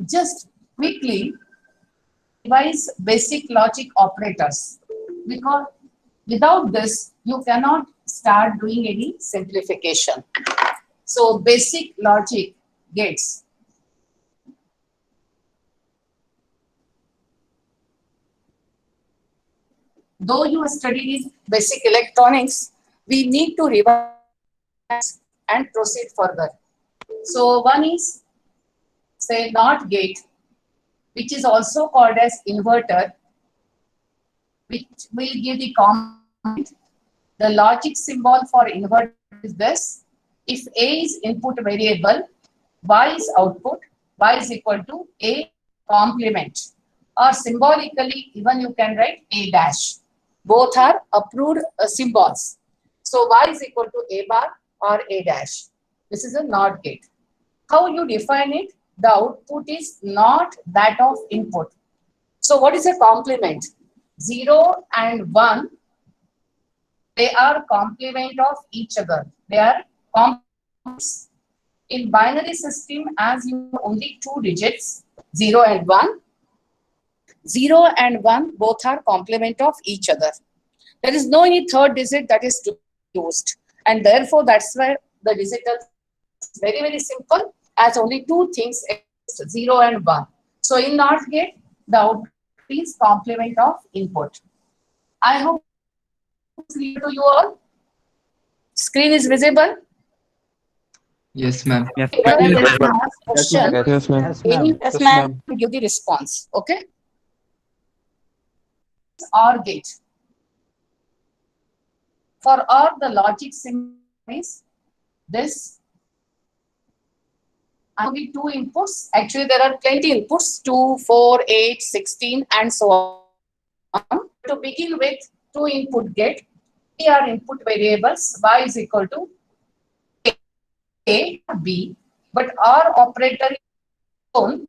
Just quickly revise basic logic operators, because without this you cannot start doing any simplification. So basic logic gates. Though you have studied in basic electronics, we need to revise and proceed further. So one is, say, NOT gate, which is also called as inverter, which will give the complement. The logic symbol for inverter is this. If A is input variable, Y is output, Y is equal to A complement. Or symbolically, even you can write A dash. Both are approved symbols. So Y is equal to A bar or A dash. This is a NOT gate. How you define it? The output is not that of input. So what is a complement? 0 and 1, they are complement of each other. They are complements. In binary system, as you have only two digits, 0 and 1, 0 and 1 both are complement of each other. There is no any third digit that is to be used. And therefore, that's why the digital is very, very simple, as only two things exist, 0 and 1. So in NOT gate, the output is complement of input. I hope it's clear to you all. Screen is visible. Yes, ma'am. Yes, Whenever ma'am. there is a question, Yes, ma'am. any Yes, ma'am. give the response. Okay. OR gate. For OR, the logic symbol is this. Only two inputs. Actually, there are plenty inputs: 2, 4, 8, 16, and so on. To begin with, two input gate. We are input variables. Y is equal to A, B. But OR operator is shown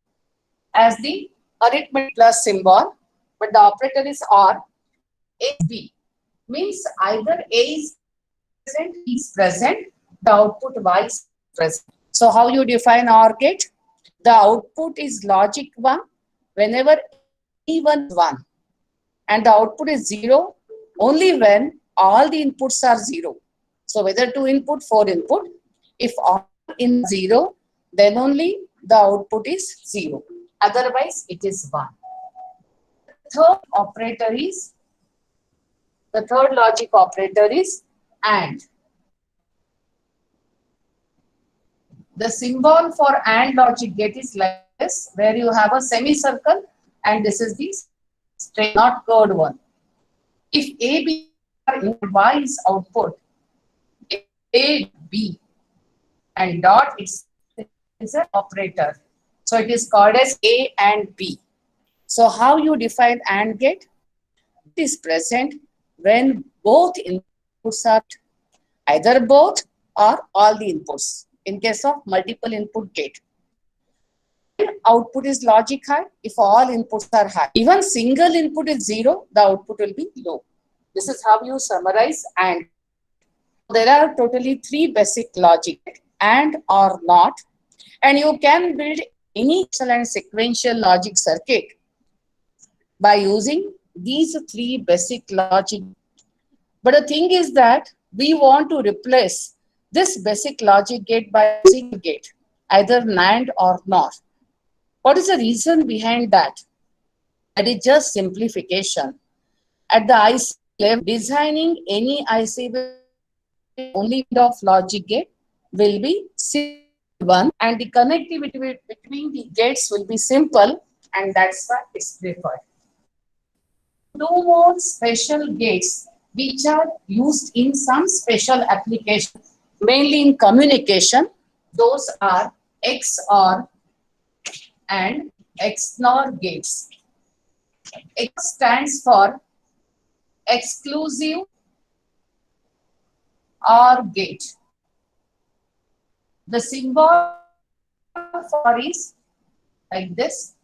as the arithmetic plus symbol. But the operator is OR. A, B. Means either A is present, B is present, the output Y is present. So how you define OR gate? The output is logic 1 whenever E1 is 1, and the output is 0 only when all the inputs are 0. So whether 2 input, 4 input, if all in 0, then only the output is 0. Otherwise, it is 1. The third logic operator is AND. The symbol for AND logic gate is like this, where you have a semicircle and this is the straight, not curved one. If A, B are input, Y is output, A, B, and dot is an operator. So it is called as A and B. So how you define AND gate? It is present when both inputs are either both or all the inputs. In case of multiple input gate, output is logic high if all inputs are high. Even single input is 0, the output will be low. This is how you summarize AND. There are totally 3 basic logic, AND or NOT, and you can build any and sequential logic circuit by using these 3 basic logic. But the thing is that we want to replace this basic logic gate by using gate, either NAND or NOR. What is the reason behind that? That is just simplification. At the IC level, designing any IC with only of logic gate will be one, and the connectivity between the gates will be simple, and that's why it's preferred. 2 more special gates which are used in some special application, mainly in communication. Those are XOR and XNOR gates. X stands for exclusive OR gate. The symbol for is like this.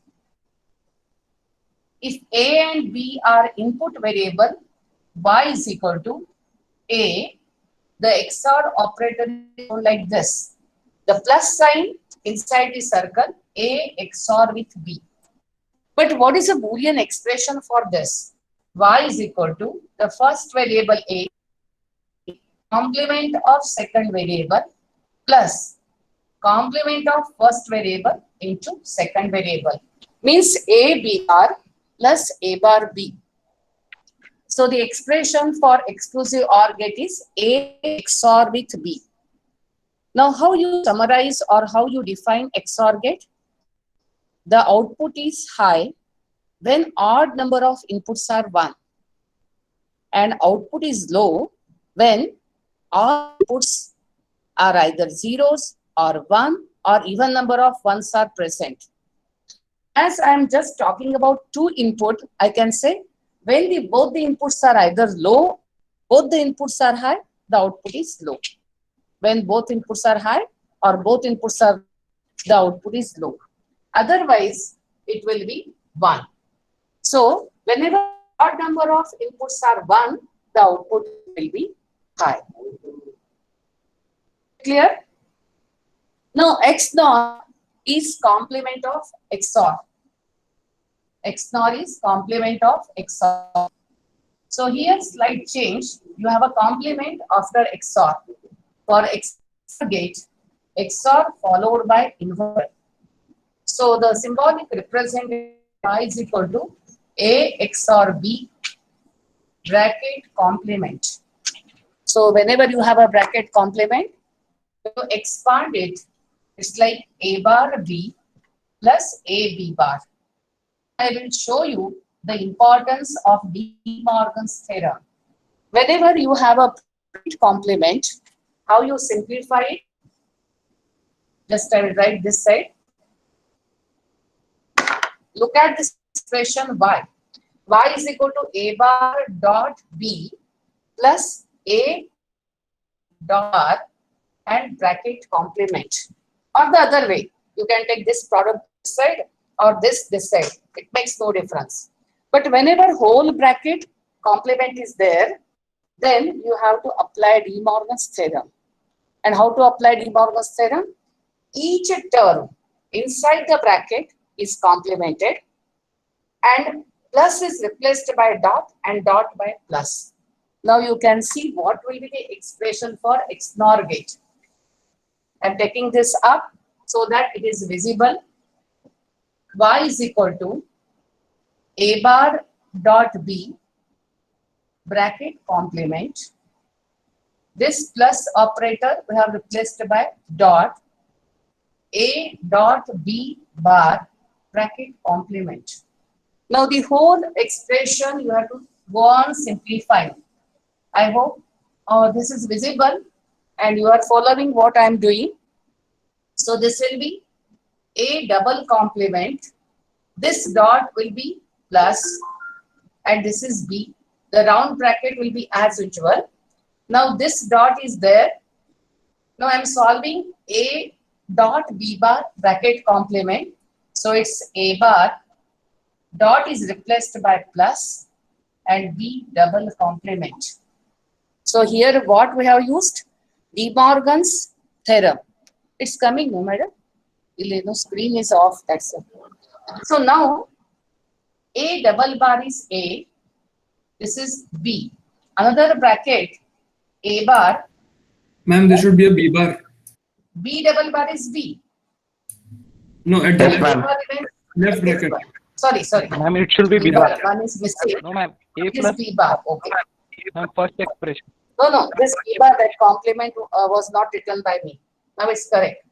If A and B are input variable, Y is equal to A. The XOR operator is like this. The plus sign inside the circle, A XOR with B. But what is a Boolean expression for this? Y is equal to the first variable A complement of second variable plus complement of first variable into second variable. Means A B bar plus A bar B. So the expression for exclusive OR gate is A XOR with B. Now how you summarize or how you define XOR gate? The output is high when odd number of inputs are 1 and output is low when all inputs are either zeros or 1 or even number of ones are present. As I am just talking about two input, I can say when both the inputs are either low, both the inputs are high, the output is low. When both inputs are high or both inputs are, the output is low. Otherwise, it will be 1. So, whenever odd number of inputs are 1, the output will be high. Clear? Now, XNOR is complement of XOR. XNOR is complement of XOR. So, here slight change. You have a complement after XOR. For XOR gate, XOR followed by inverter. So, the symbolic representation is equal to A XOR B bracket complement. So, whenever you have a bracket complement, you expand it. It's like A bar B plus A B bar. I will show you the importance of De Morgan's theorem. Whenever you have a complement, how you simplify it? Just I will write this side. Look at this expression Y. Y is equal to A bar dot B plus A dot and bracket complement. Or the other way, you can take this product this side or this side. It makes no difference. But whenever whole bracket complement is there, then you have to apply De Morgan's theorem. And how to apply De Morgan's theorem? Each term inside the bracket is complemented and plus is replaced by dot and dot by plus. Now you can see what will be the expression for XNOR gate. I'm taking this up so that it is visible. Y is equal to A bar dot B bracket complement. This plus operator we have replaced by dot A dot B bar bracket complement. Now the whole expression you have to go on simplifying. I hope this is visible and you are following what I am doing. So this will be A double complement. This dot will be plus and this is B. The round bracket will be as usual. Now this dot is there. Now I am solving A dot B bar bracket complement. So it's A bar dot is replaced by plus and B double complement. So here what we have used? De Morgan's theorem. It's coming, no madam? No, screen is off, that's it. So now A double bar is A. This is B. Another bracket A bar. Ma'am, there should be a B bar. B double bar is B. No, at the Yes, ma'am. left bracket. Sorry. Ma'am, it should be B bar. One is mistake. No, ma'am. A It is plus B bar. Okay. ma'am, first expression. No. This B bar, that complement was not written by me. Now it's correct.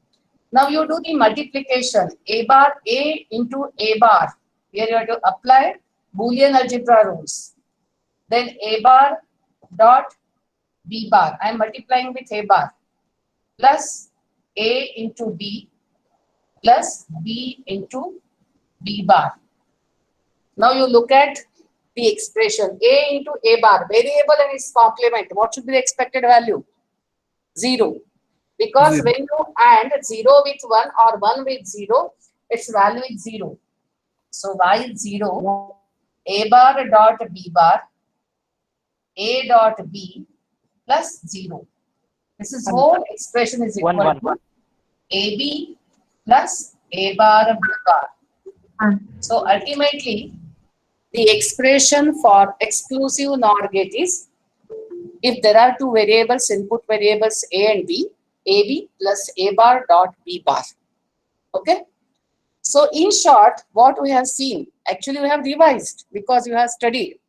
Now you do the multiplication. A bar A into A bar. Here you have to apply Boolean algebra rules. Then A bar dot B bar. I am multiplying with A bar plus A into B plus B into B bar. Now you look at the expression A into A bar, variable and its complement. What should be the expected value? 0. Because when you add 0 with 1 or 1 with 0, its value is 0. So y is 0, A bar dot B bar, A dot B plus 0. This is whole expression is equal to AB plus A bar B bar. So ultimately, the expression for exclusive NOR gate is, if there are two variables, input variables A and B, AB plus A bar dot B bar. Okay. So in short, what we have seen, actually we have revised because you have studied.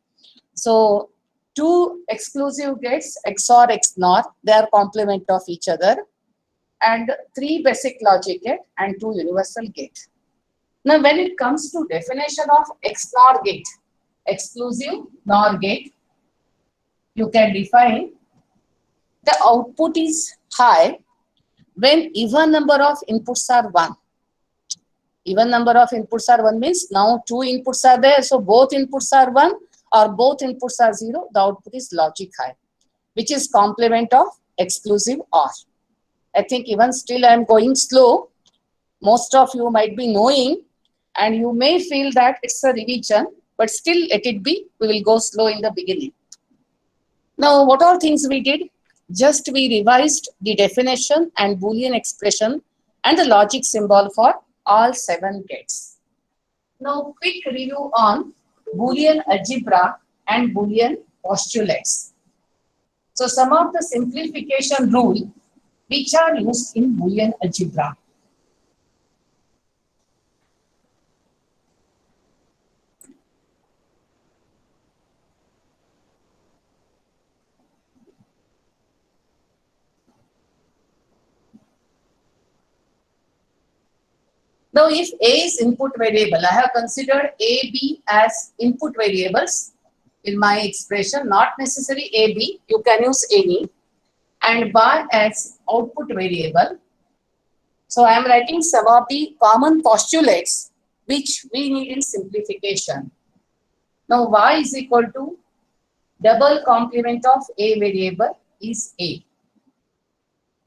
So two exclusive gates, XOR, XNOR, they are complement of each other, and three basic logic gate and two universal gate. Now when it comes to definition of XNOR gate, exclusive NOR gate, you can define the output is high when even number of inputs are 1. Even number of inputs are 1 means now two inputs are there, so both inputs are 1 or both inputs are 0, the output is logic high, which is complement of exclusive OR. I think even still I am going slow. Most of you might be knowing and you may feel that it's a revision, but still let it be. We will go slow in the beginning. Now, what all things we did? Just we revised the definition and Boolean expression and the logic symbol for all 7 gates. Now, quick review on Boolean algebra and Boolean postulates. So, some of the simplification rules which are used in Boolean algebra. Now, if A is input variable, I have considered A, B as input variables in my expression, not necessarily A, B, you can use any, and bar as output variable. So, I am writing some of the common postulates which we need in simplification. Now, y is equal to double complement of A variable is A.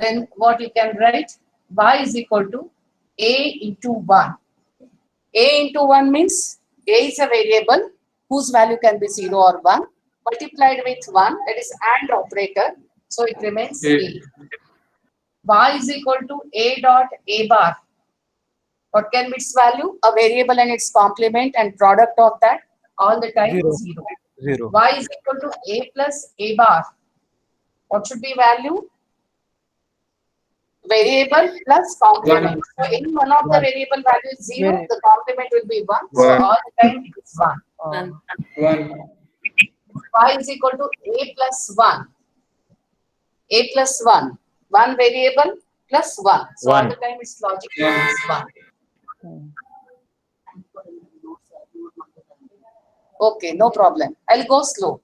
Then what you can write? Y is equal to A into 1. A into 1 means A is a variable whose value can be 0 or 1 multiplied with 1, that is AND operator. So it remains A. Y is equal to A dot A bar. What can be its value? A variable and its complement and product of that all the time 0. 0. Y is equal to A plus A bar. What should be value? Variable plus complement. So any one of the variable value is 0, the complement will be 1. So all the time it is 1. 1. Y is equal to A plus 1. A plus 1. One variable plus 1. So all the time its logic is 1. Okay, no problem. I'll go slow.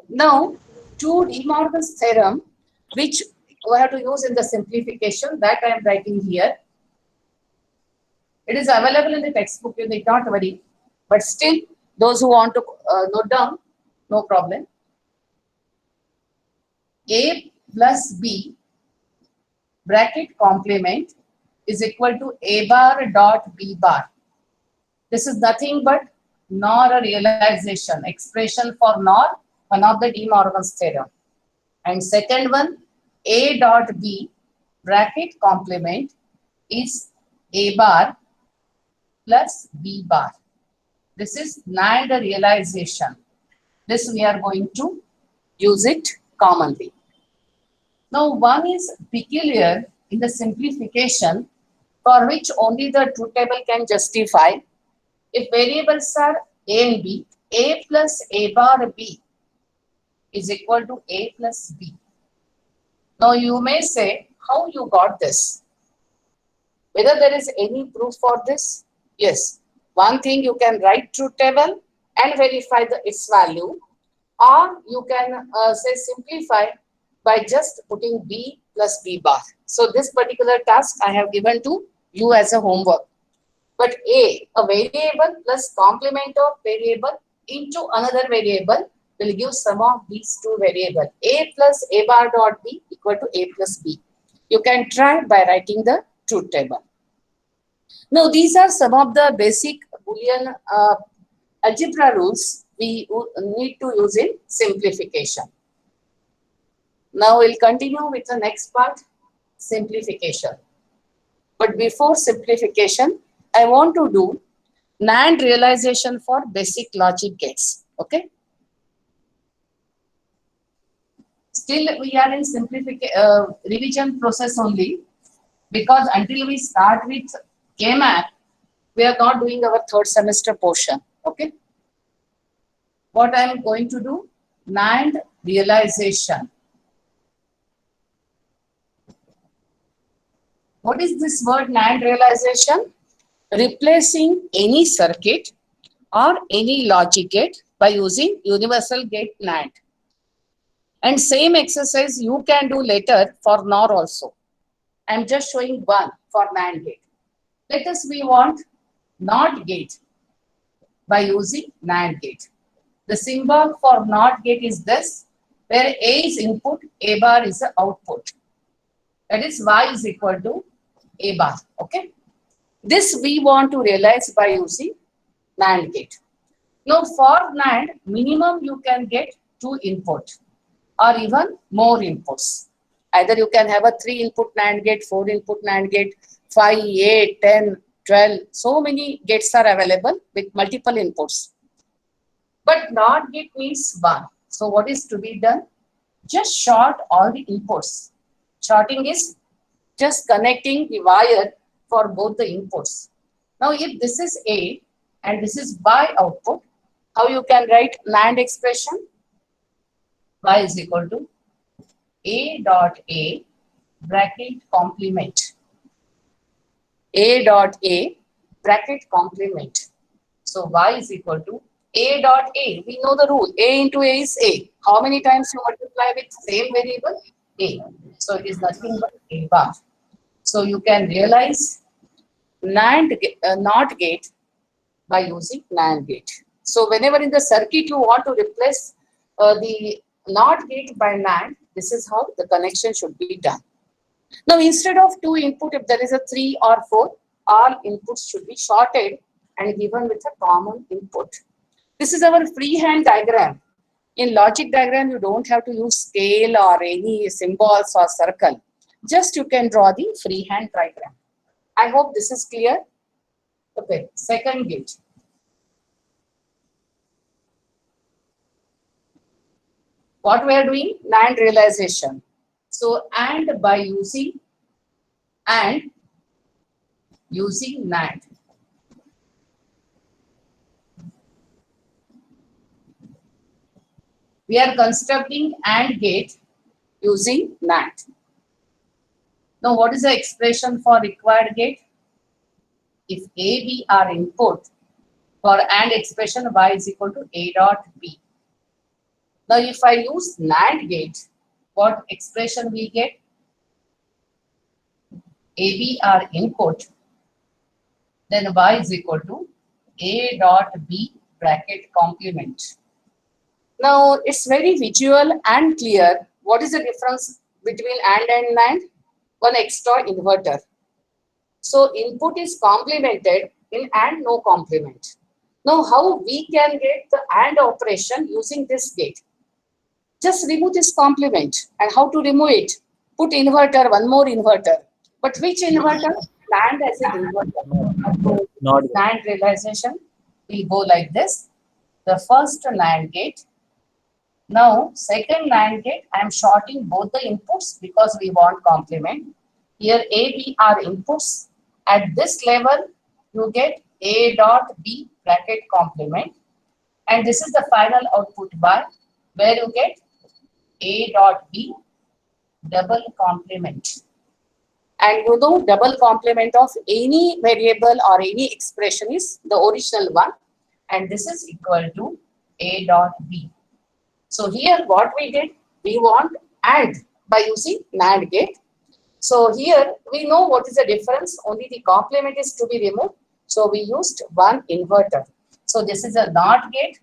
Now, to De Morgan's theorem, which we have to use in the simplification, that I am writing here. It is available in the textbook, you need not worry. But still, those who want to note down, no problem. A plus B bracket complement is equal to A bar dot B bar. This is nothing but NOR a realization, expression for NOR, one of the De Morgan's theorem. And second one, A dot B bracket complement is A bar plus B bar. This is NAND realization. This we are going to use it commonly. Now, one is peculiar in the simplification for which only the truth table can justify. If variables are A and B, A plus A bar B is equal to A plus B. Now, you may say, how you got this? Whether there is any proof for this? Yes. One thing, you can write truth table and verify its value, or you can say simplify by just putting B plus B bar. So this particular task I have given to you as a homework. But a variable plus complement of variable into another variable will give sum of these two variables. A plus A bar dot B equal to A plus B. You can try by writing the truth table. Now, these are some of the basic Boolean algebra rules we need to use in simplification. Now, we'll continue with the next part. simplification. But before simplification, I want to do NAND realization for basic logic gates. Okay. Still, we are in revision process only, because until we start with KMAP, we are not doing our third semester portion. Okay. What I am going to do? NAND realization. What is this word NAND realization? Replacing any circuit or any logic gate by using universal gate NAND. And same exercise you can do later for NOR also. I am just showing one for NAND gate. Let us, we want NOT gate by using NAND gate. The symbol for NOT gate is this, where A is input, A bar is the output. That is Y is equal to A bar. Okay. This we want to realize by using NAND gate. Now for NAND, minimum you can get 2 input or even more inputs. Either you can have a 3 input NAND gate, 4 input NAND gate, 5, 8, 10, 12. So many gates are available with multiple inputs. But NOT gate means 1. So what is to be done? Just short all the inputs. Shorting is just connecting the wire for both the inputs. Now if this is A and this is Y output, how you can write NAND expression? Y is equal to A dot A bracket complement. A dot A bracket complement. So Y is equal to A dot A. We know the rule. A into A is A. How many times you multiply with same variable? A. So it is nothing but A bar. So you can realize NOT gate by using NAND gate. So whenever in the circuit you want to replace the NOT gate by NAND, this is how the connection should be done. Now instead of 2 input, if there is a 3 or 4, all inputs should be shorted and given with a common input. This is our freehand diagram. In logic diagram, you don't have to use scale or any symbols or circle. Just you can draw the freehand diagram. I hope this is clear. Okay, second gate. What we are doing? NAND realization. So, and by using NAND. We are constructing AND gate using NAND. Now, what is the expression for required gate? If A, B are input, for AND expression Y is equal to A dot B. Now, if I use NAND gate, what expression we get? A, B are input, then Y is equal to A dot B bracket complement. Now, it's very visual and clear. What is the difference between AND and NAND? One extra inverter. So, input is complemented, in AND no complement. Now, how we can get the AND operation using this gate? Just remove this complement. And how to remove it? Put inverter, one more inverter. But which inverter? NAND as an inverter. Not NAND realization will go like this. The first NAND gate. Now, second NAND gate, I am shorting both the inputs because we want complement. Here A, B are inputs. At this level, you get A dot B bracket complement. And this is the final output bar where you get A dot B double complement. And you know double complement of any variable or any expression is the original one. And this is equal to A dot B. So here what we did, we want AND by using NAND gate. So here we know what is the difference, only the complement is to be removed. So we used one inverter. So this is a NOT gate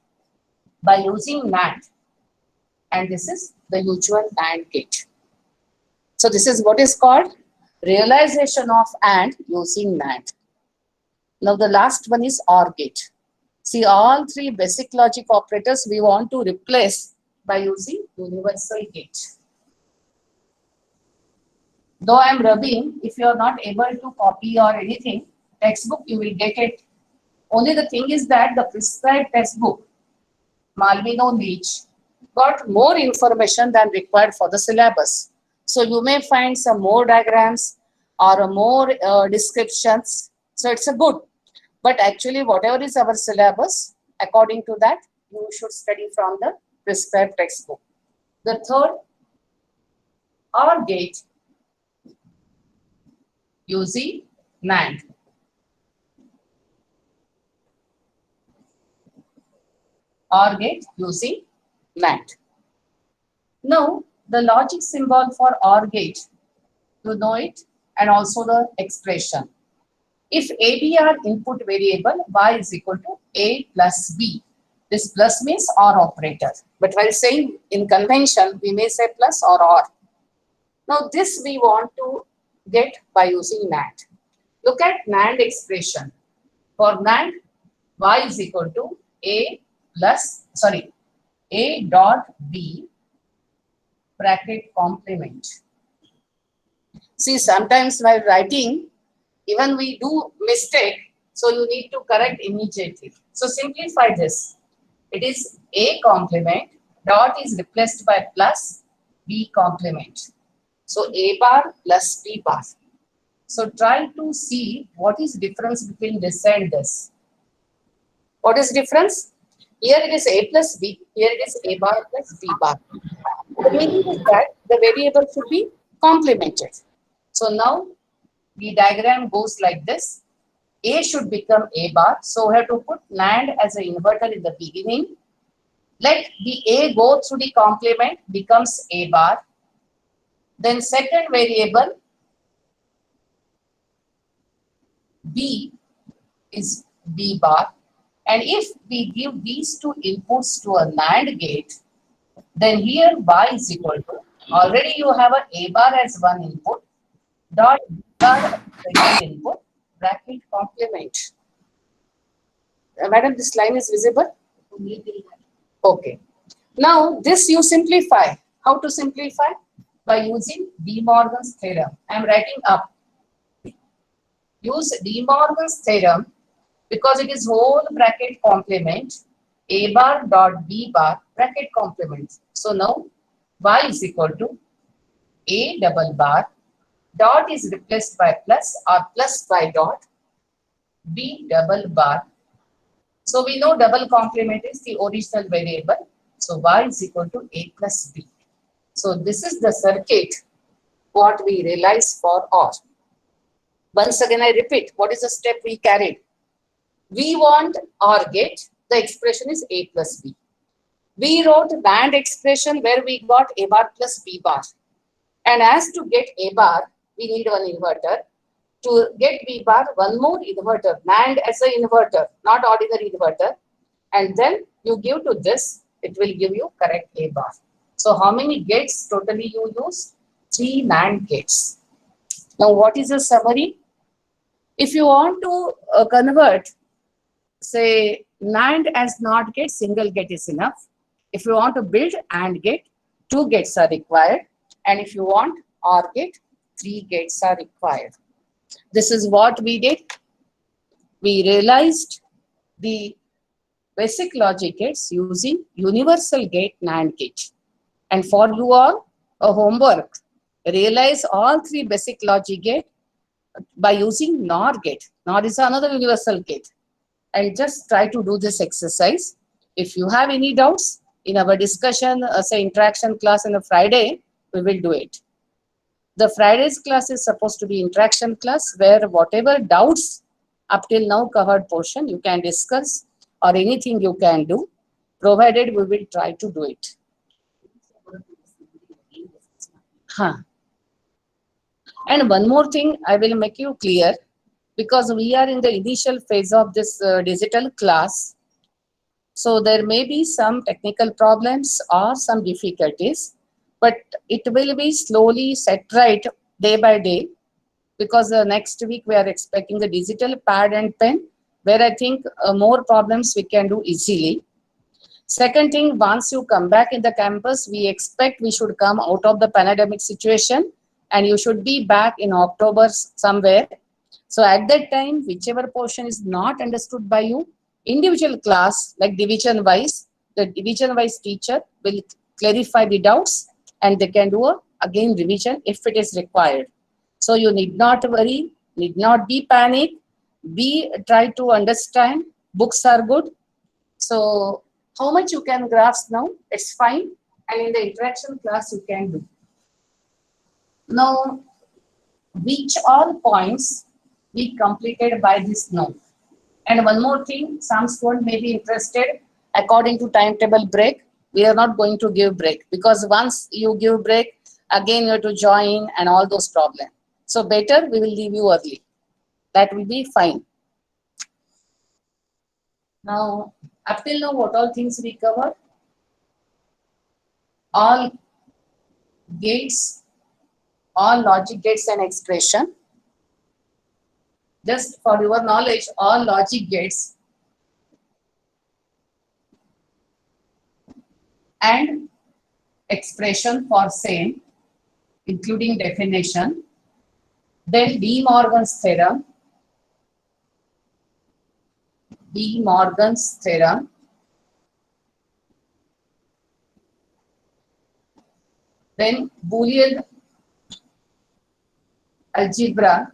by using NAND. And this is the usual AND gate. So this is what is called realization of AND using NAND. Now the last one is OR gate. See, all three basic logic operators we want to replace by using universal gate. Though I am rubbing, if you are not able to copy or anything, textbook you will get it. Only the thing is that the prescribed textbook, Malvino Leach, got more information than required for the syllabus. So you may find some more diagrams or more descriptions. So it's a good. But actually, whatever is our syllabus, according to that, you should study from the prescribed textbook. The third, OR gate using NAND. OR gate using NAND. Now, the logic symbol for OR gate, you know it, and also the expression. If AB are input variable, Y is equal to A plus B. This plus means OR operator. But while saying in convention, we may say plus or OR. Now, this we want to get by using NAND. Look at NAND expression. For NAND, Y is equal to A dot B bracket complement. See, sometimes while writing, even we do mistake, so you need to correct immediately. So simplify this. It is A complement, dot is replaced by plus B complement. So A bar plus B bar. So try to see what is difference between this and this. What is difference? Here it is A plus B, here it is A bar plus B bar. The meaning is that the variable should be complemented. So now the diagram goes like this. A should become A bar. So we have to put NAND as an inverter in the beginning. Let the A go through the complement, becomes A bar. Then second variable B is B bar. And if we give these two inputs to a NAND gate, then here Y is equal to, already you have a A bar as one input, dot B bar as second input, bracket complement. Madam, this line is visible? Okay. Now, this you simplify. How to simplify? By using De Morgan's theorem. I am writing up. Use De Morgan's theorem because it is whole bracket complement, A bar dot B bar bracket complement. So now Y is equal to A double bar, dot is replaced by plus or plus by dot, B double bar. So we know double complement is the original variable. So Y is equal to A plus B. So this is the circuit what we realize for OR. Once again I repeat, what is the step we carried? We want OR gate, the expression is A plus B. We wrote NAND expression where we got A bar plus B bar. And as to get A bar, we need one inverter. To get B bar, one more inverter, NAND as an inverter, not ordinary inverter. And then you give to this, it will give you correct A bar. So how many gates totally you use? 3 NAND gates. Now what is the summary? If you want to convert, say NAND as NOT gate, single gate is enough. If you want to build AND gate, 2 gates are required. And if you want OR gate, 3 gates are required. This is what we did. We realized the basic logic gates using universal gate NAND gate. And for you all, a homework, realize all 3 basic logic gate by using NOR gate. NOR is another universal gate. And just try to do this exercise. If you have any doubts in our discussion, say interaction class on a Friday, we will do it. The Friday's class is supposed to be interaction class where whatever doubts up till now covered portion you can discuss or anything you can do, provided we will try to do it. And one more thing I will make you clear, because we are in the initial phase of this digital class. So there may be some technical problems or some difficulties, but it will be slowly set right day by day, because next week we are expecting the digital pad and pen, where I think more problems we can do easily. Second thing, once you come back in the campus, we expect we should come out of the pandemic situation and you should be back in October somewhere. So at that time, whichever portion is not understood by you, individual class, like division wise, the division wise teacher will clarify the doubts and they can do a again revision if it is required. So you need not worry, need not be panic, be try to understand, books are good. So how much you can grasp now, it's fine. And in the interaction class you can do. Now, which all points we completed by this note. And one more thing, some students may be interested according to timetable break. We are not going to give break because once you give break, again you have to join and all those problems. So better we will leave you early. That will be fine. Now, up till now, what all things we covered? All gates, all logic gates and expression. Just for your knowledge, all logic gates and expression for same, including definition. Then De Morgan's theorem. De Morgan's theorem. Then Boolean algebra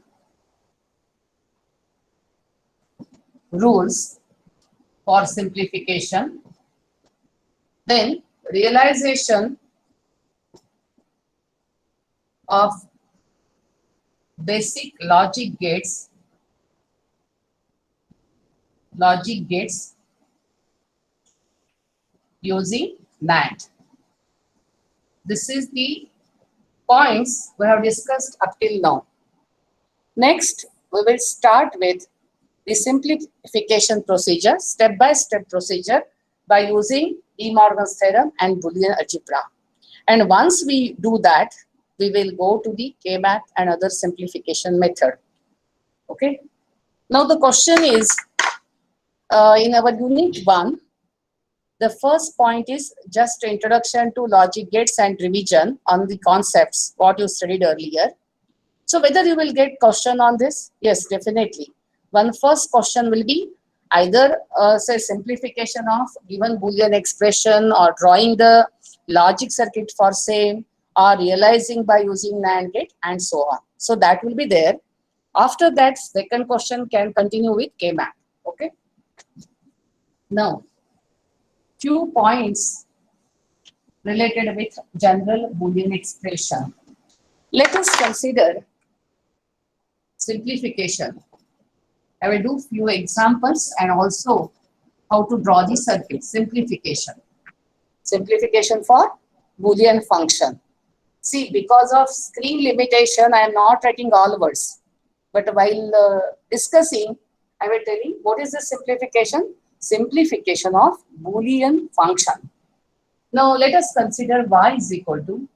rules for simplification. Then realization of basic logic gates using NAND. This is the points we have discussed up till now. Next, we will start with the simplification procedure, step-by-step procedure by using De Morgan's theorem and Boolean algebra. And once we do that, we will go to the K-math and other simplification method. Okay. Now the question is, in our unit 1, the first point is just introduction to logic gates and revision on the concepts, what you studied earlier. So whether you will get question on this? Yes, definitely. One first question will be either say simplification of given Boolean expression or drawing the logic circuit for same or realizing by using NAND gate and so on. So that will be there. After that, second question can continue with K-math. Okay. Now, few points related with general Boolean expression. Let us consider simplification. I will do few examples and also how to draw the circuit. Simplification. Simplification for Boolean function. See, because of screen limitation, I am not writing all words. But while discussing, I will tell you what is the simplification? Simplification of Boolean function. Now let us consider y is equal to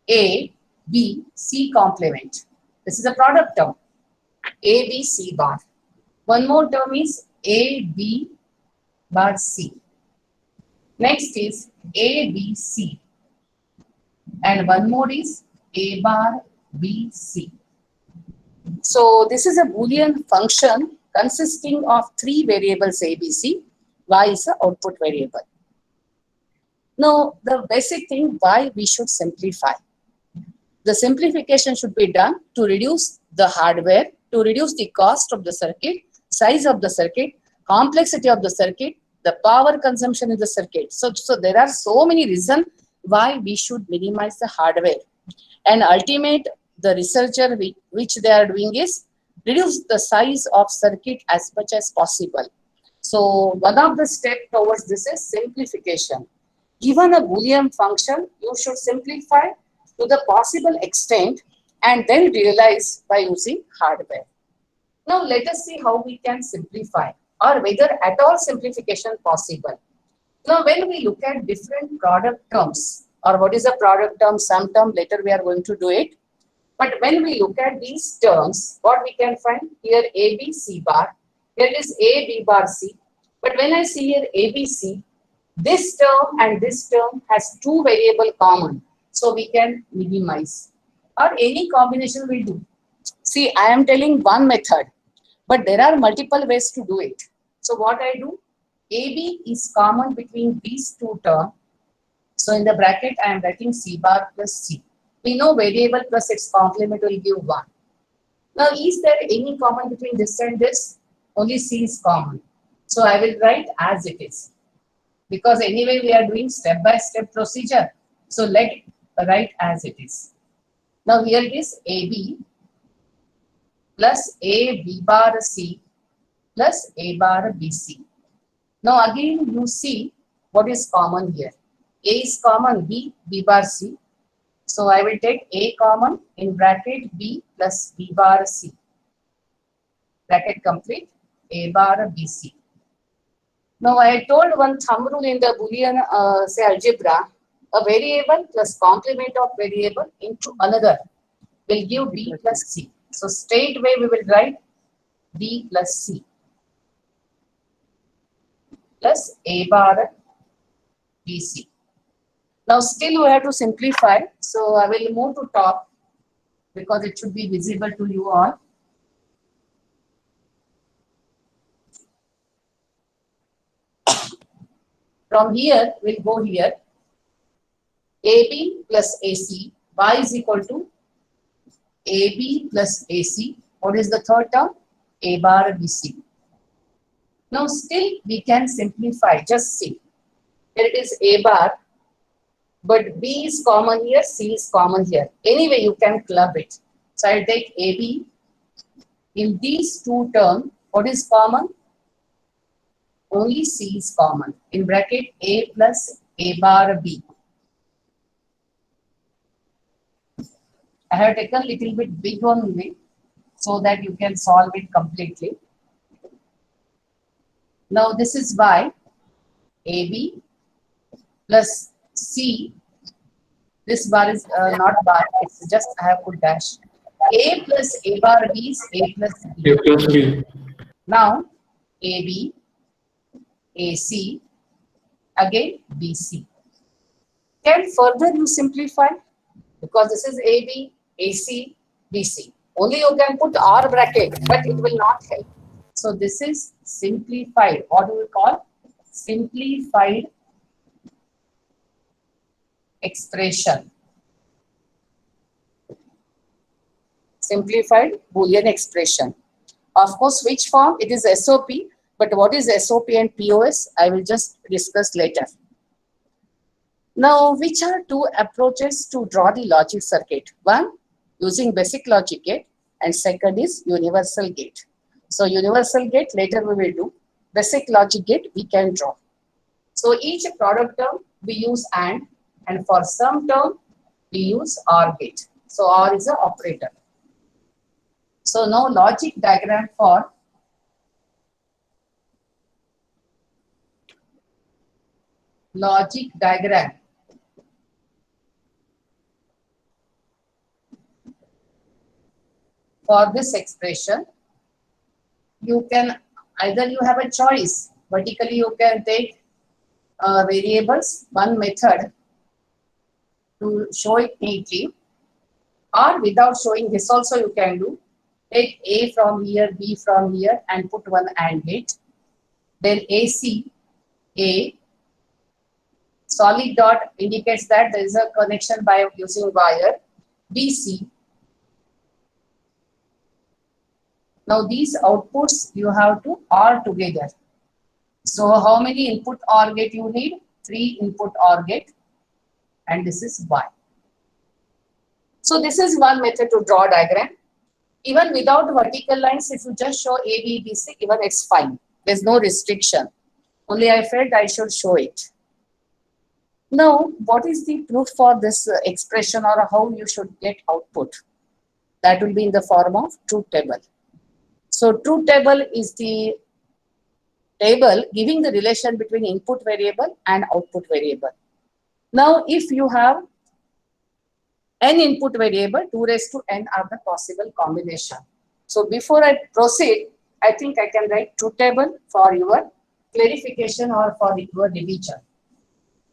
a, b, c complement. This is a product term. A, b, c bar. One more term is a, b bar c. Next is a, b, c. And one more is a bar b, c. So this is a Boolean function consisting of 3 variables a, b, c. Y is the output variable. Now, the basic thing why we should simplify. The simplification should be done to reduce the hardware, to reduce the cost of the circuit, size of the circuit, complexity of the circuit, the power consumption in the circuit. So there are so many reasons why we should minimize the hardware. And ultimate, the researcher which they are doing is reduce the size of circuit as much as possible. So one of the steps towards this is simplification. Given a Boolean function, you should simplify to the possible extent and then realize by using hardware. Now let us see how we can simplify or whether at all simplification possible. Now when we look at different product terms or what is a product term, sum term, later we are going to do it. But when we look at these terms, what we can find here A, B, C bar, here it is A, B bar, C. But when I see here A, B, C, this term and this term has 2 variable common. So we can minimize. or any combination will do. See, I am telling one method, but there are multiple ways to do it. So what I do, AB is common between these two terms. So in the bracket, I am writing C bar plus C. We know variable plus its complement will give 1. Now, is there any common between this and this? Only C is common. So I will write as it is. Because anyway, we are doing step-by-step procedure. So let write as it is. Now here it is AB plus A B bar C plus A bar BC. Now again you see what is common here. A is common, B bar C. So I will take A common in bracket B plus B bar C. Bracket complete, A bar BC. Now I told one thumb rule in the Boolean say algebra, a variable plus complement of variable into another will give B plus C. So straightway we will write B plus C plus A bar BC. Now still we have to simplify. So I will move to top because it should be visible to you all. From here, we'll go here. AB plus AC, Y is equal to AB plus AC. What is the third term? A bar BC. Now still we can simplify. Just see. Here it is A bar, but B is common here, C is common here. Anyway, you can club it. So I'll take AB. In these two terms, what is common? Only C is common. In bracket A plus A bar B. I have taken a little bit big only so that you can solve it completely. Now this is Y, AB plus C. This bar is not bar, it's just I have put dash. A plus A bar B is A plus B. A plus B. Now AB, AC, again BC. Can further you simplify? Because this is AB, AC, BC. Only you can put R bracket, but it will not help. So this is simplified. What do we call? Simplified expression. Simplified Boolean expression. Of course, which form? It is SOP. But what is SOP and POS? I will just discuss later. Now, which are two approaches to draw the logic circuit? One, using basic logic gate, and second is universal gate. So, universal gate later we will do. Basic logic gate we can draw. So, each product term we use and for some term we use OR gate. So, OR is an operator. So, now logic diagram for logic diagram. For this expression, you can either you have a choice. Vertically, you can take variables, one method to show it neatly, or without showing this also you can do. Take A from here, B from here, and put one AND gate. Then AC, A. Solid dot indicates that there is a connection by using wire. BC. Now these outputs you have to OR together. So how many input OR gate you need? 3 input OR gate, and this is Y. So this is one method to draw diagram. Even without vertical lines, if you just show A, B, B, C, even it's fine. There's no restriction. Only I felt I should show it. Now, what is the proof for this expression, or how you should get output? That will be in the form of truth table. So, truth table is the table giving the relation between input variable and output variable. Now, if you have n input variable, 2 raised to n are the possible combination. So, before I proceed, I think I can write truth table for your clarification or for your revision.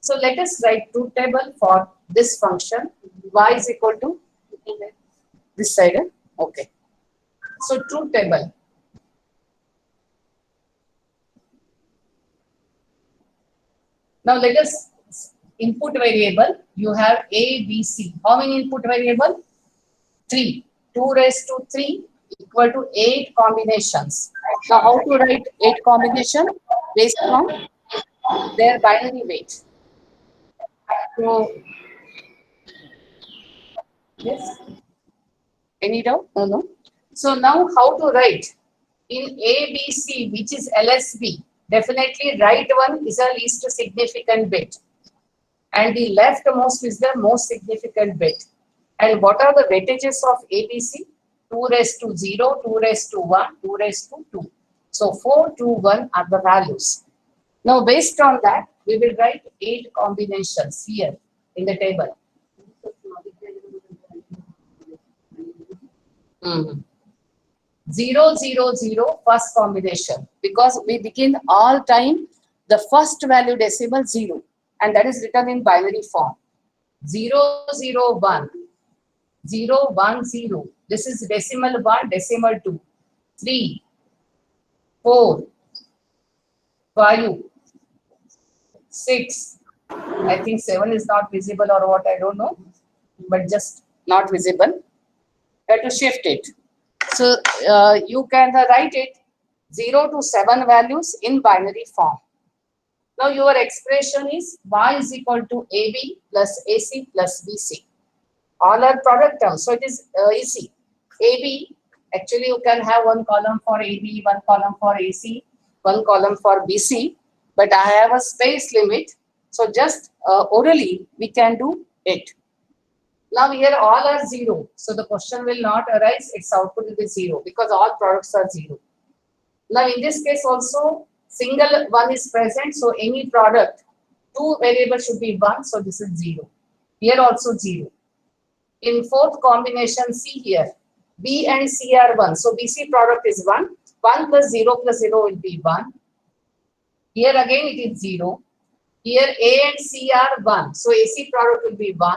So let us write truth table for this function. Y is equal to This side, okay. So truth table. Now let us input variable. You have A, B, C. How many input variable? 3. 2 raised to 3 equal to 8 combinations. Now how to write 8 combination? Based on their binary weight. So, yes. Any doubt? No, no. So now how to write? In A, B, C, which is LSB, definitely right one is a least significant bit. And the leftmost is the most significant bit. And what are the weightages of ABC? 2 raised to 0, 2 raised to 1, 2 raised to 2. So 4, 2, 1 are the values. Now based on that, we will write 8 combinations here in the table. 0, 0, 0, first combination, because we begin all time the first value decimal 0, and that is written in binary form. 0, 0, 1, 0, 1, 0. This is decimal 1, decimal 2, 3, 4, 5, 6. I think 7 is not visible or what, I don't know, but just not visible. You have to shift it. So you can write it 0 to 7 values in binary form. Now your expression is y is equal to AB plus AC plus BC. All are product terms, so it is easy. AB, actually you can have one column for AB, one column for AC, one column for BC, but I have a space limit, so just orally we can do it. Now here all are 0, so the question will not arise, its output will be 0 because all products are 0. Now in this case also single 1 is present, so any product, 2 variables should be 1, so this is 0. Here also 0. In fourth combination, see here, B and C are 1, so BC product is 1, 1 plus 0 will be 1. Here again it is 0. Here A and C are 1, so AC product will be 1.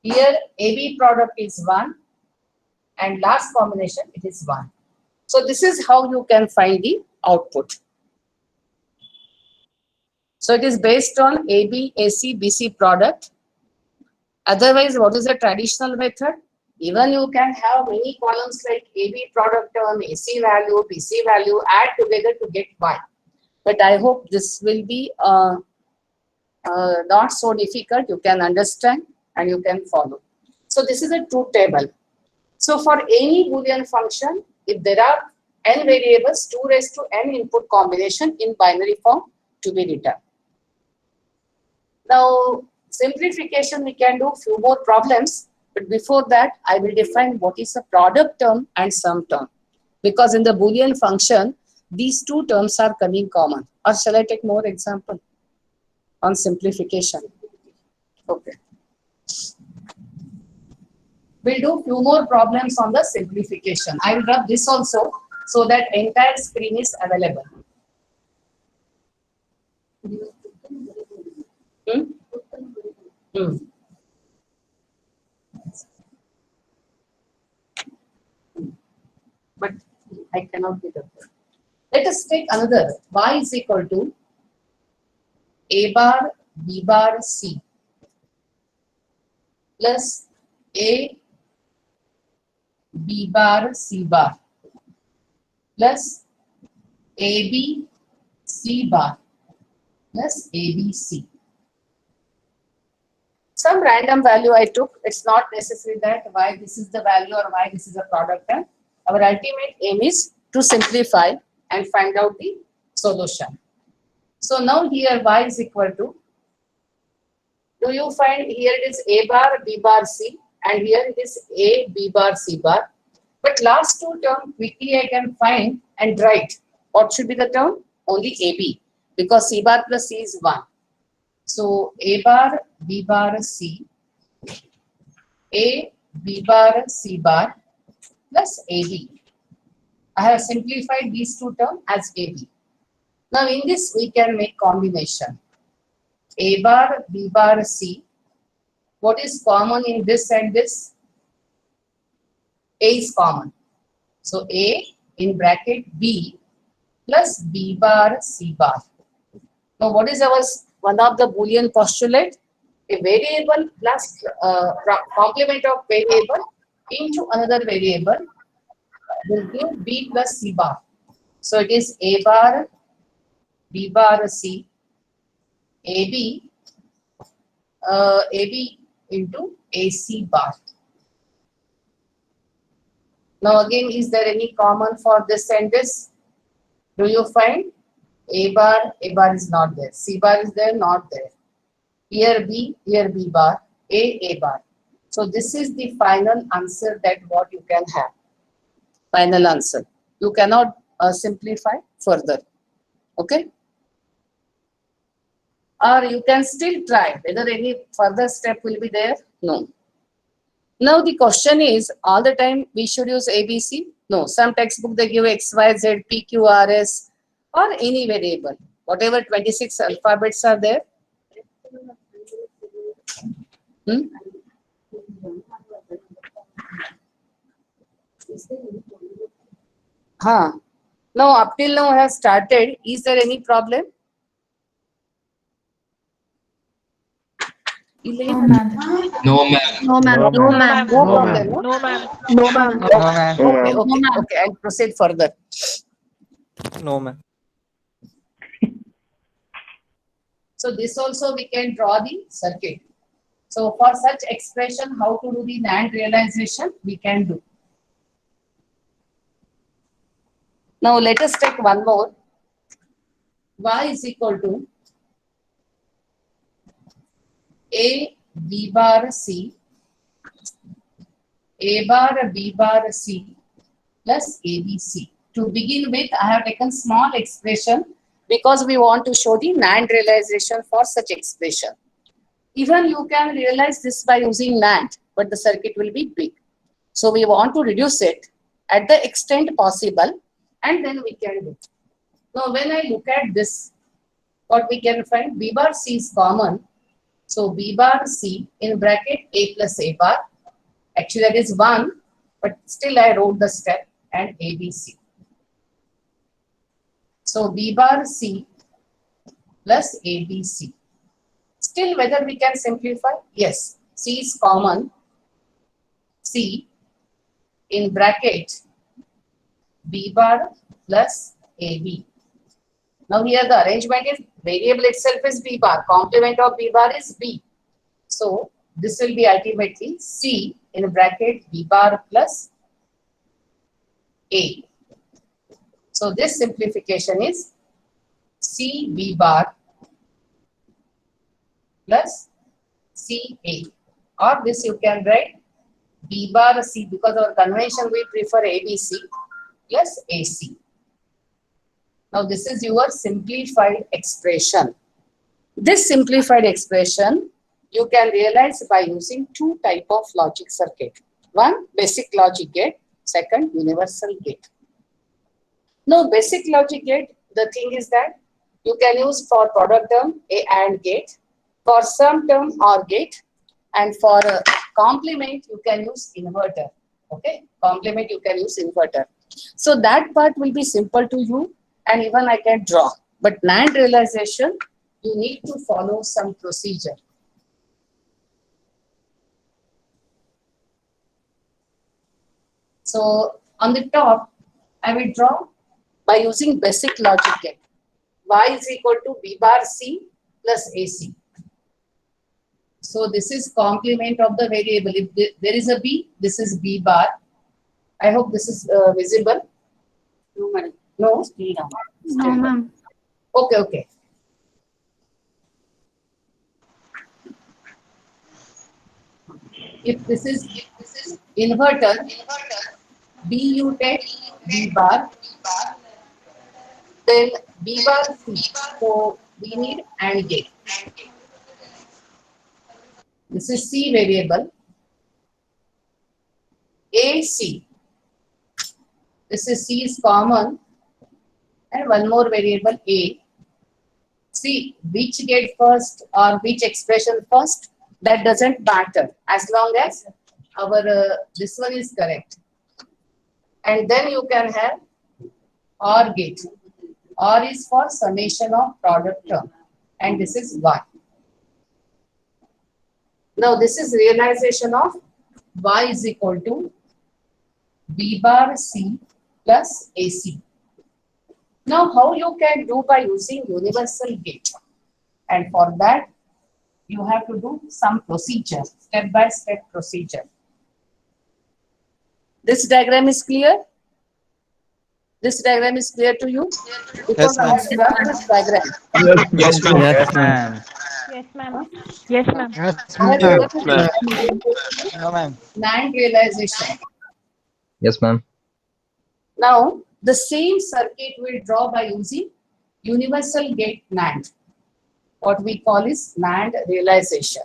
Here AB product is 1, and last combination it is 1. So this is how you can find the output. So it is based on AB, AC, BC product. Otherwise, what is the traditional method? Even you can have many columns like AB product term, AC value, BC value, add together to get Y. But I hope this will be not so difficult. You can understand and you can follow. So this is a truth table. So for any Boolean function, if there are n variables, 2 raised to n input combination in binary form to be written. Now, simplification, we can do few more problems, but before that, I will define what is a product term and sum term. Because in the Boolean function, these two terms are coming common. Or shall I take more example on simplification? Okay. We'll do few more problems on the simplification. I will rub this also so that entire screen is available. But I cannot get up. Let us take another. Y is equal to A bar B bar C plus A B bar C bar plus AB C bar plus ABC. Some random value I took. It's not necessary that why this is the value or why this is a product term. Our ultimate aim is to simplify and find out the solution. So now here y is equal to, do you find here it is A bar B bar C and here it is A B bar C bar. But last two terms quickly I can find and write. What should be the term? Only AB, because C bar plus C is 1. So A bar B bar C, A B bar C bar plus AB. I have simplified these two terms as AB. Now in this we can make combination. A bar B bar C. What is common in this and this? A is common. So A in bracket B plus B bar C bar. Now what is our one of the Boolean postulate? A variable plus complement of variable into another variable will give B plus C bar. So it is A bar, B bar C, AB, AB into AC bar. Now again, is there any common for this and this? Do you find A bar is not there. C bar is there, not there. Here B bar, A bar. So this is the final answer that what you can have. Final answer. You cannot simplify further. Okay? Or you can still try whether any further step will be there. No. Now the question is, all the time we should use ABC? No. Some textbook they give X, Y, Z, P, Q, R, S or any variable. Whatever 26 alphabets are there. Now up till now I have started. Is there any problem? No, ma'am. No, ma'am. No problem. No? No, ma'am. No, ma'am. Okay. I'll proceed further. No, ma'am. So this also we can draw the circuit. So for such expression, how to do the NAND realization, we can do. Now let us take one more. Y is equal to A B bar C, A bar B bar C plus ABC. To begin with, I have taken small expression because we want to show the NAND realization for such expression. Even you can realize this by using NAND, but the circuit will be big. So we want to reduce it at the extent possible, and then we can do. Now when I look at this, what we can find, B bar C is common. So B bar C in bracket A plus A bar. Actually that is 1, but still I wrote the step and ABC. So B bar C plus ABC. Still whether we can simplify? Yes. C is common. C in bracket B bar plus AB. Now here the arrangement is variable itself is B bar. Complement of B bar is B. So this will be ultimately C in bracket B bar plus A. So this simplification is C B bar plus C A. Or this you can write B bar C, because our convention we prefer ABC plus AC. Now this is your simplified expression. This simplified expression you can realize by using two type of logic circuit. One, basic logic gate. Second, universal gate. Now basic logic gate, the thing is that you can use for product term a AND gate, for sum term OR gate, and for a complement you can use inverter. Okay, complement you can use inverter. So that part will be simple to you, and even I can draw. But NAND realization, you need to follow some procedure. So on the top, I will draw by using basic logic gate. Y is equal to B bar C plus AC. So this is complement of the variable. If there is a B, this is B bar. I hope this is visible. No? No, ma'am. Okay. If this is inverter, B you take B bar, then B bar C. So we need AND gate. This is C variable. AC. This is C is common. And one more variable A. See which gate first or which expression first, that doesn't matter as long as our this one is correct. and then you can have OR gate. OR is for summation of product term, and this is Y. Now this is realization of Y is equal to B bar C plus AC. Now how you can do by using universal gate? And for that, you have to do some procedure, step-by-step procedure. This diagram is clear? This diagram is clear to you? Because I have drawn this diagram. Yes, ma'am. Yes, ma'am. Yes, ma'am. Yes, ma'am. I have drawn this No, ma'am. NAND realization. Yes, ma'am. Now, the same circuit we draw by using universal gate NAND. What we call is NAND realization.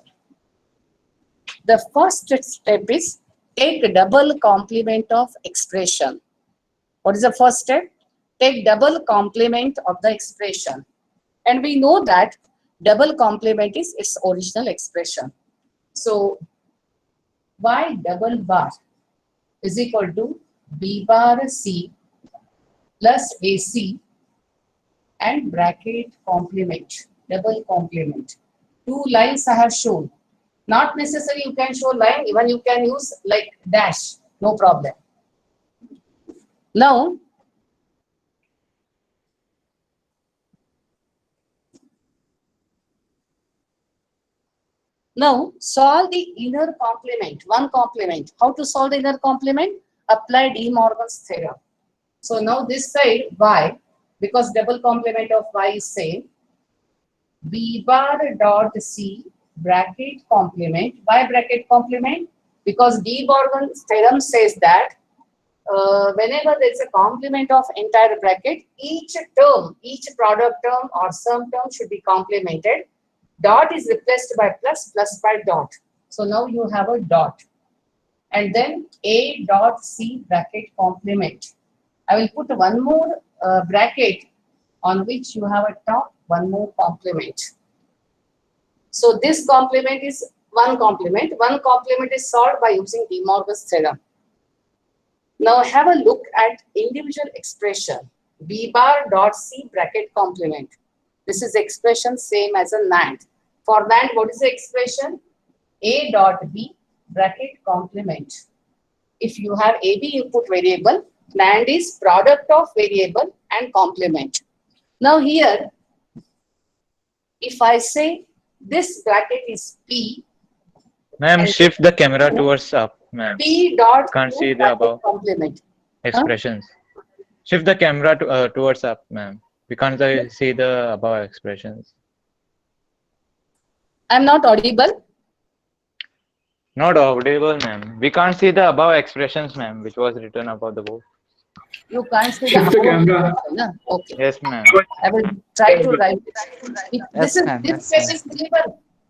The first step is take double complement of expression. What is the first step? Take double complement of the expression. And we know that double complement is its original expression. So, Y double bar is equal to B bar C plus AC and bracket complement, double complement. Two lines I have shown. Not necessary you can show line, even you can use like dash, no problem. Now, solve the inner complement, one complement. How to solve the inner complement? Apply De Morgan's theorem. So now this side Y, because double complement of Y is same, B bar dot C bracket complement. Why bracket complement? Because De Morgan's theorem says that whenever there is a complement of entire bracket, each term, each product term or sum term should be complemented. Dot is replaced by plus, plus by dot. So now you have a dot. And then A dot C bracket complement. I will put one more bracket on which you have a top, one more complement. So this complement is one complement. One complement is solved by using De Morgan's theorem. Now have a look at individual expression. B bar dot C bracket complement. This is expression same as a NAND. For NAND, what is the expression? A dot B bracket complement. If you have AB input variable, NAND is product of variable and complement. Now here, if I say this bracket is P, Ma'am, shift the camera towards up, ma'am. P dot Can't Q see the bracket above complement. expressions. Shift the camera towards up, ma'am. We can't see the above expressions. I'm not audible. Not audible, ma'am. We can't see the above expressions, ma'am, which was written above the board. You can't see Shift the camera. No? Okay. Yes, ma'am. I will try to write it. Yes, ma'am. This Yes, page is clear.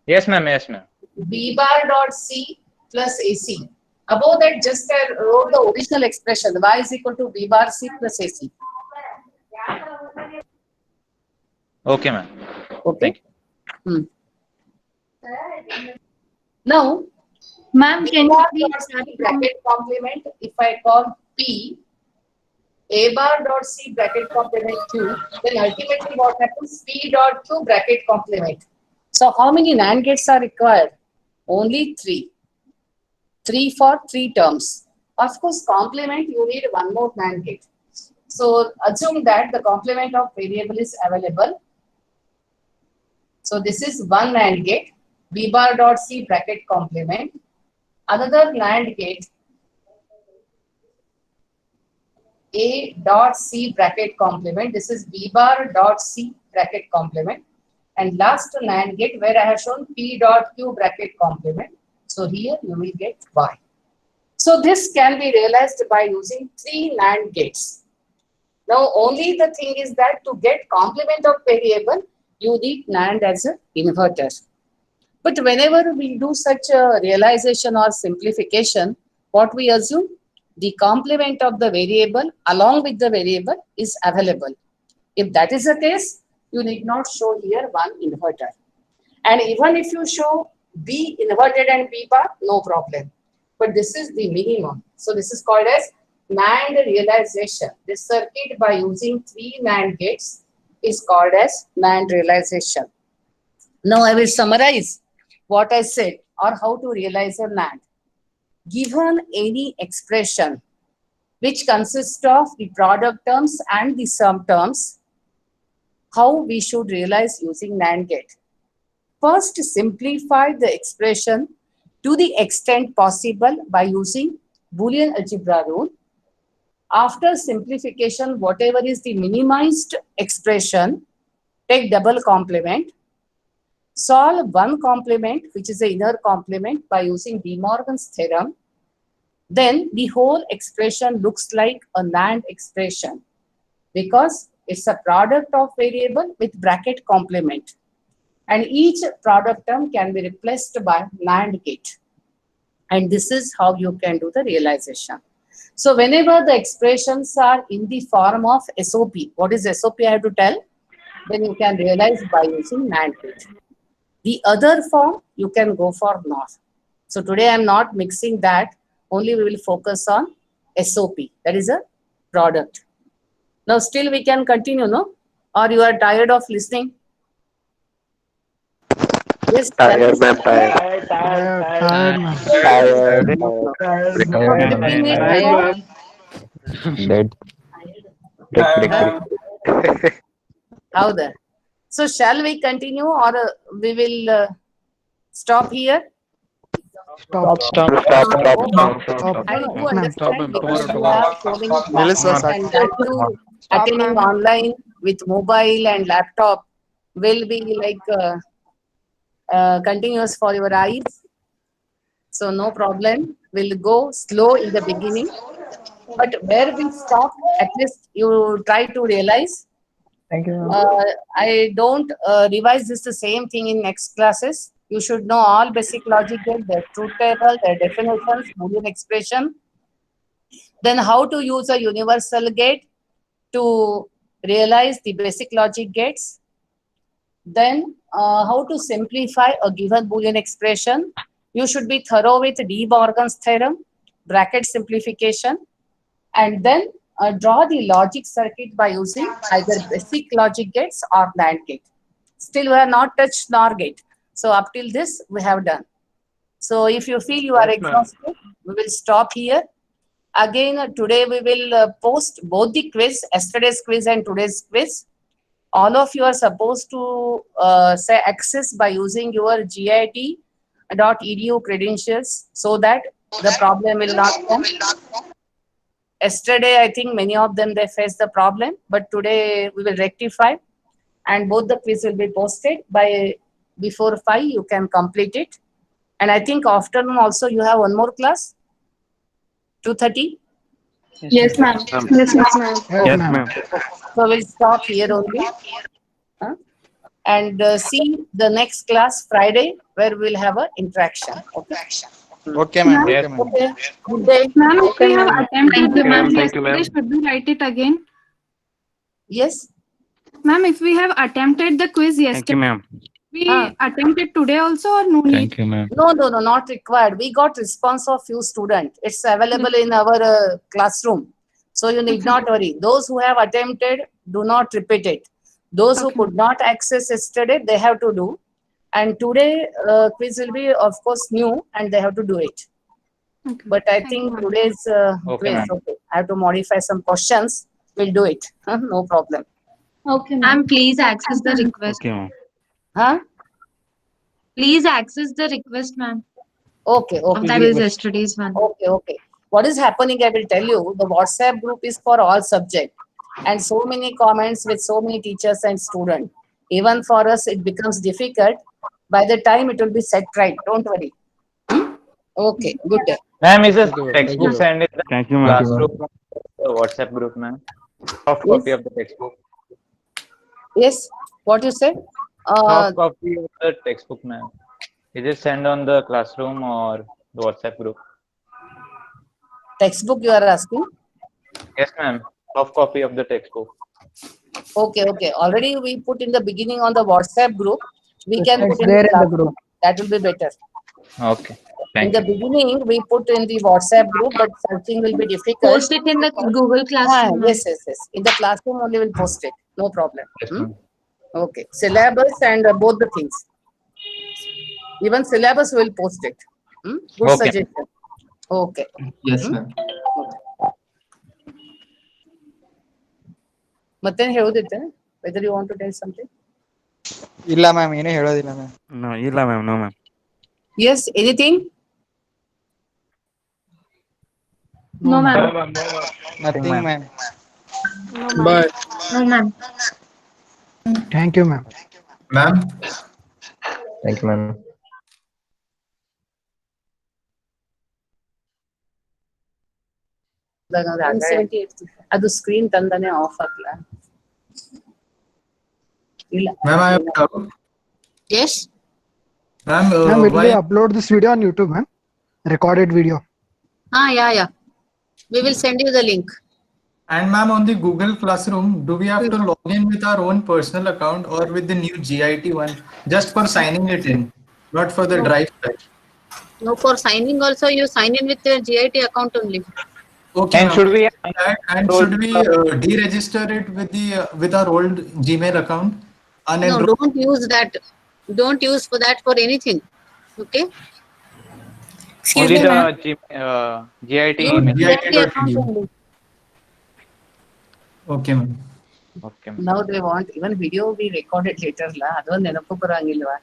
Yes, ma'am. Yes, ma'am. B bar dot C plus AC. Above that, just I wrote the original expression. Y is equal to B bar C plus AC. Okay, ma'am. Okay. Thank Now, Ma'am, can you bar please dot start C from bracket complement, if I call P, A bar dot C bracket complement Q, then ultimately what happens? P dot Q bracket complement. So how many NAND gates are required? Only 3. 3 for 3 terms. Of course, complement, you need one more NAND gate. So assume that the complement of variable is available. So this is one NAND gate, B bar dot C bracket complement. Another NAND gate, A dot C bracket complement. This is B bar dot C bracket complement. And last NAND gate where I have shown P dot Q bracket complement. So here you will get Y. So this can be realized by using 3 NAND gates. Now only the thing is that to get complement of variable, you need NAND as an inverter. But whenever we do such a realization or simplification, what we assume? The complement of the variable along with the variable is available. If that is the case, you need not show here one inverter. And even if you show B inverted and P bar, no problem. But this is the minimum. So this is called as NAND realization. This circuit by using 3 NAND gates is called as NAND realization. Now I will summarize what I said or how to realize a NAND. Given any expression which consists of the product terms and the sum terms, how we should realize using NAND gate. First, simplify the expression to the extent possible by using Boolean algebra rule. After simplification, whatever is the minimized expression, take double complement. Solve one complement, which is the inner complement, by using De Morgan's theorem. Then the whole expression looks like a NAND expression because it's a product of variable with bracket complement. And each product term can be replaced by NAND gate. And this is how you can do the realization. So whenever the expressions are in the form of SOP, what is SOP I have to tell? Then you can realize by using NAND gate. The other form, you can go for NOR. So today I am not mixing that. Only we will focus on SOP. That is a product. Now still we can continue, no? Or you are tired of listening? Yes. Tired, ma'am, tired. Dead. How the? So shall we continue or we will stop here? Stop. I do understand because you have so many classes and that too attending online with mobile and laptop will be like continuous for your eyes. So no problem. We'll go slow in the beginning. But where we stop, at least you try to realize. Thank you. I don't revise this the same thing in next classes. You should know all basic logic gate, their truth table, their definitions, Boolean expression. Then how to use a universal gate to realize the basic logic gates. Then how to simplify a given Boolean expression. You should be thorough with De Morgan's theorem, bracket simplification, and then draw the logic circuit by using either basic logic gates or NAND gate. Still, we have not touched NOR gate. So up till this, we have done. So if you feel you are exhausted, we will stop here. Again, today we will post both the quiz, yesterday's quiz and today's quiz. All of you are supposed to say access by using your GIT.edu credentials so that the problem will not come. Yesterday, I think many of them, they faced the problem, but today we will rectify and both the quiz will be posted by before 5, you can complete it. And I think afternoon also you have one more class, 2:30. Yes, ma'am. Yes, ma'am. Yes, ma'am. So we'll stop here only. And see the next class Friday where we'll have an interaction. Okay. Okay, ma'am. Yes. Okay. Good day. Ma'am, if we have attempted the ma'am. quiz Thank you, ma'am. yesterday, should we write it again? Yes. Ma'am, if we have attempted the quiz Thank you, yesterday, ma'am. we attempt it today also or no need? you, ma'am. No, not required. We got response of few students. It's available in our classroom. So you need not worry. Those who have attempted, do not repeat it. Those who could not access yesterday, they have to do. And today, quiz will be, of course, new and they have to do it. Okay. But I Thank think you, ma'am. today's Okay, quiz, ma'am. okay. I have to modify some questions. We'll do it. No problem. Okay, ma'am. Ma'am, please access the request. Okay, ma'am. Huh? Please access the request, ma'am. Okay, Of okay. that is yesterday's one. Okay. What is happening, I will tell you, the WhatsApp group is for all subjects and so many comments with so many teachers and students. Even for us, it becomes difficult. By the time it will be set right, don't worry. Okay, good day. Ma'am, is a textbook sent in the Thank you, ma'am. classroom WhatsApp group, ma'am? Soft copy of the textbook. Yes, what you said? Soft copy of the textbook, ma'am. Is it sent on the classroom or the WhatsApp group? Textbook you are asking? Yes, ma'am. Soft copy of the textbook. Okay. Already we put in the beginning on the WhatsApp group. We can It's put in there the in the class. group. That will be better. Okay. In Thank the you. beginning, we put in the WhatsApp group, but searching will be difficult. Post it in the Google Ah, Classroom. ma'am. yes. In the classroom only we'll post it. No problem. Yes, Hmm? ma'am. Okay. Syllabus and both the things. Even syllabus will post it. Hmm? Good Okay. suggestion. Okay. Yes, Hmm? ma'am. ಮತ್ತೆ ಹೇಳೋದಿತ್ತೆ whether you want to tell something? ಇಲ್ಲ ma'am ಏನೂ ಹೇಳೋದಿಲ್ಲ ma'am. No, ಇಲ್ಲ ma'am, no ma'am. Yes, anything? No, ma'am. Nothing ma'am. Bye. No, ma'am. Thank you, ma'am. Ma'am, Thank you, ma'am. ಅದು screen ತಂದಾನೆ of ಆಗ್ಲ ಇಲ್ಲ. ma'am, I have a doubt. Yes. Ma'am, Ma'am, will why? we upload this video on YouTube, ma'am? Recorded video. Yeah. We will send you the link. And ma'am, on the Google Classroom, do we have to log in with our own personal account or with the new GIT one, just for signing it in, not for the No. drive file? No, for signing also you sign in with your GIT account only. Okay, And ma'am. should we And should we deregister it with the with our old Gmail account? No, Unenroll? don't use that. Don't use for that for anything. Okay. only the GIT Use email? GIT account GIT.edu. only. Okay, ma'am. Okay, ma'am. Now they want even video we recorded later la. ಅದೊಂದು ನೆನಪು ಬರಂಗಿಲ್ವಾ?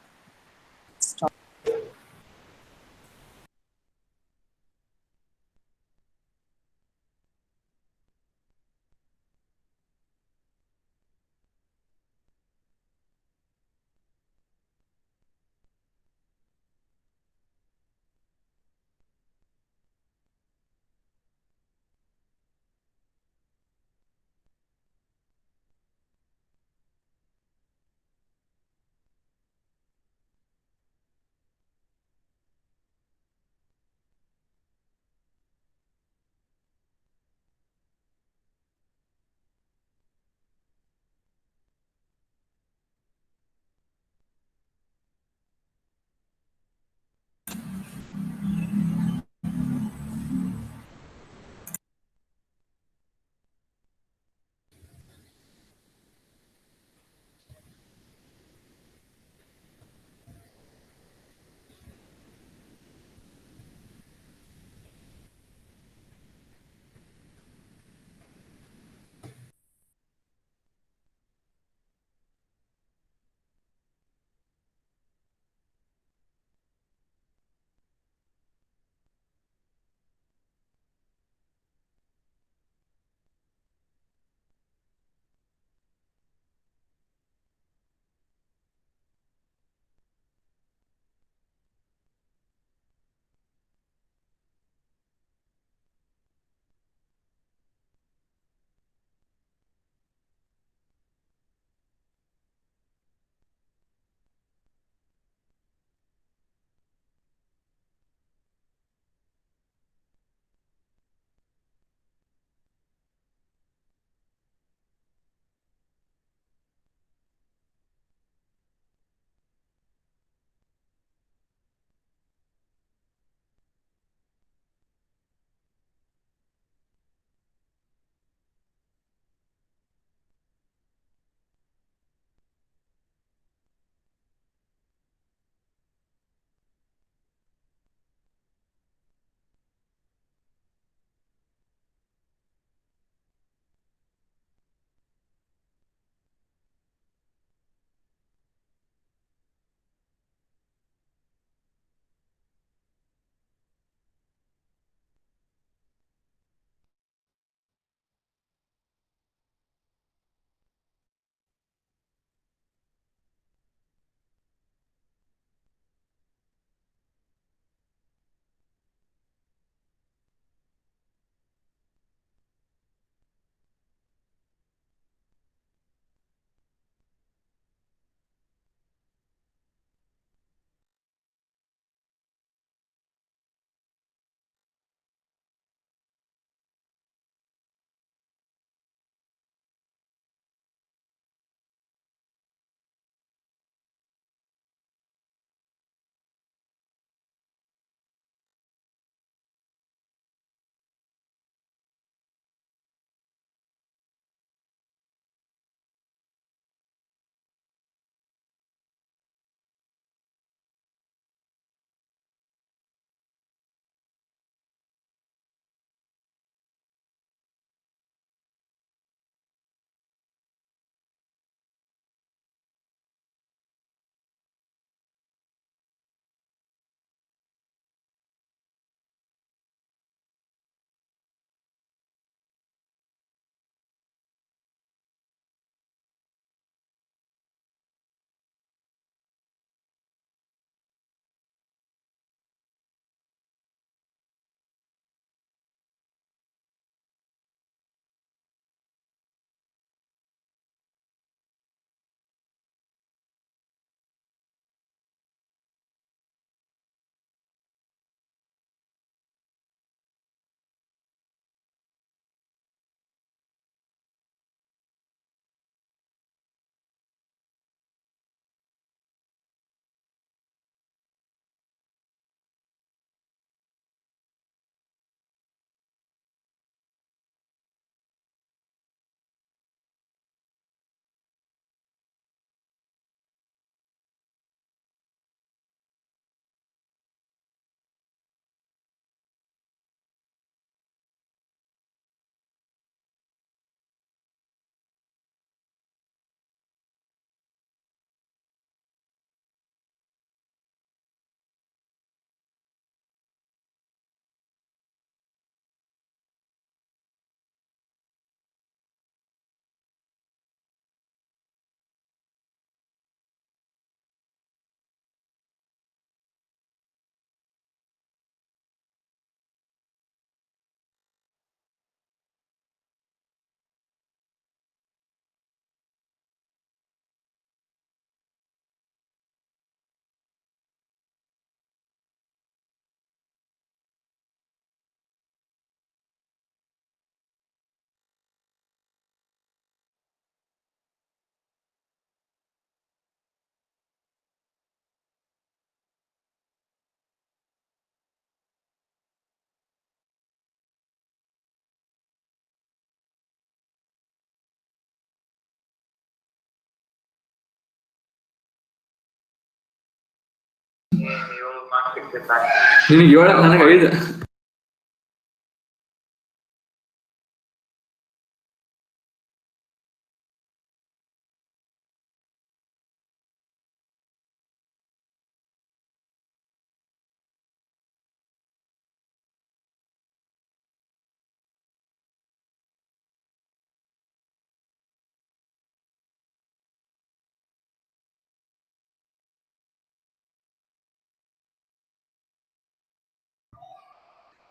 ನಿನಗೆ ಹೇಳಕ್ ನನಗೆ ಐದು.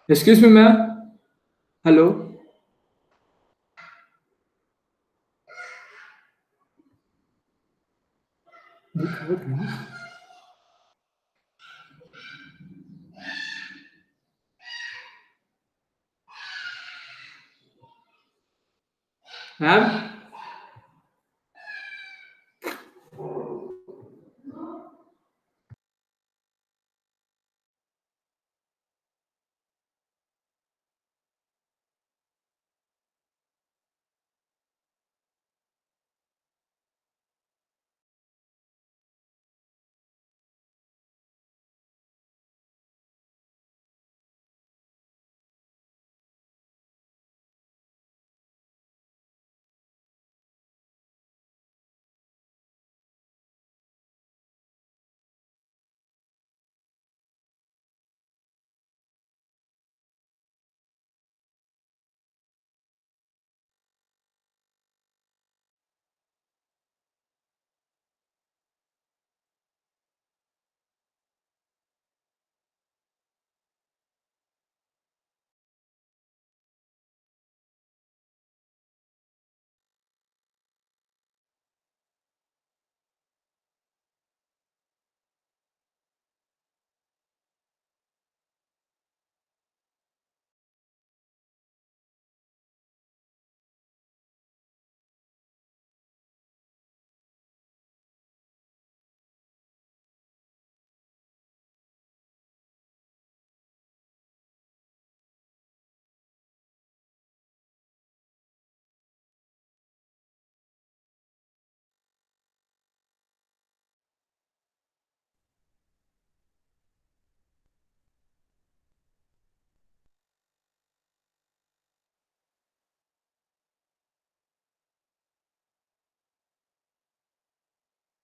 Excuse me, ma'am. Hello. Ma'am.